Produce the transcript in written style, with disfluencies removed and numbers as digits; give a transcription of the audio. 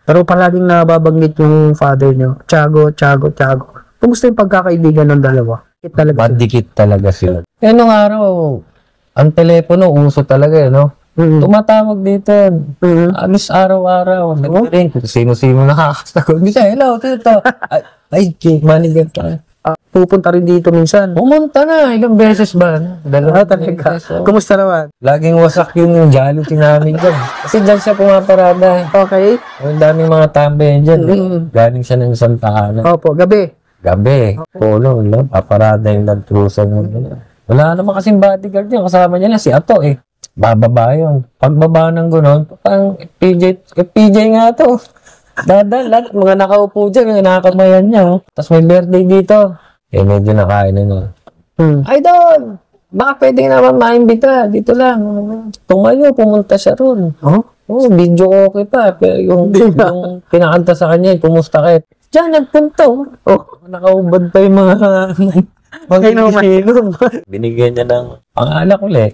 Pero palaging nababanggit yung father nyo. Tiago. Kumusta yung pagkakaibigan ng dalawa? Madikit talaga sila. Eh, nung araw, ang telepono, uso talaga, no? Tumatawag dito. Alis araw-araw. Nag-ring. Sino-sino nakakasagot. Bisa, hello, tito. Ay, manager ka. Pupunta rin dito minsan. Pumunta na. Ilang beses ba? Talaga. Kumusta naman? Laging wasak yung jollity namin dyan. Kasi dyan siya pumaparada. Okay. Ang daming mga tambay dyan. Galing siya ng Santa Ana. Opo, gabi. Polo, paparada yung nagtrusan mo. Wala naman kasing bodyguard yun. Kasama niya lang si Ato eh. Bababa yun. Pagbaba ng gano'n, parang PJ nga to. Lahat, mga nakaupo dyan, mga nakakamayan niya. Oh. Tapos may birthday dito. Eh, medyo nakain na nun. Idol! Baka pwede naman maimbita. Dito lang. Tumayo, pumunta siya ron. Video okay pa. Pero yung pinakanta sa kanya, kumusta ka? Diyan, nagpunta. Nakaubad pa yung mga Binigyan niya ng pangalak ulit.